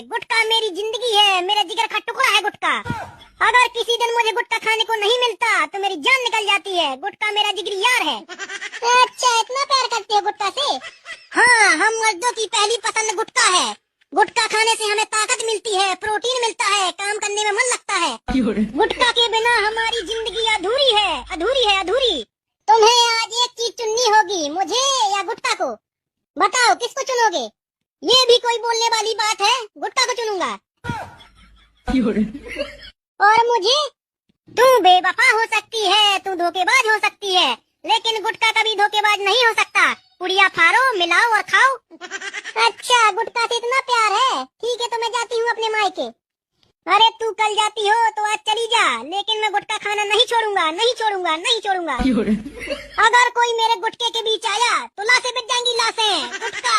गुटखा मेरी जिंदगी है, मेरा जिगर का टुकड़ा है गुटखा। अगर किसी दिन मुझे गुटखा खाने को नहीं मिलता तो मेरी जान निकल जाती है। गुटखा मेरा जिगरी यार है। अच्छा, इतना प्यार करते हो गुटखा से? हाँ, हम मर्दों की पहली पसंद गुटखा है। गुटखा खाने से हमें ताकत मिलती है, प्रोटीन मिलता है, काम करने में मन लगता है। गुटखा के बिना हमारी जिंदगी अधूरी है, अधूरी है, अधूरी। तुम्हें आज एक चीज चुननी होगी, मुझे या गुटखा को। बताओ किसको चुनोगे? ये भी कोई बोलने वाली बात है? गुटखा को चुनूंगा। और मुझे? तू बेवफा हो सकती है, तू धोखेबाज हो सकती है, लेकिन गुटखा कभी धोखेबाज नहीं हो सकता। पुड़िया फाड़ो, मिलाओ और खाओ। अच्छा, गुटखा से इतना प्यार है। ठीक है, तो मैं जाती हूँ अपने मायके। अरे तू कल जाती हो तो आज चली जा, लेकिन मैं गुटखा खाना नहीं छोड़ूंगा, नहीं छोड़ूंगा, नहीं छोड़ूंगा। अगर कोई मेरे गुटके के बीच आया तो लाशें बिक जाएंगी, लाशें। गुटखा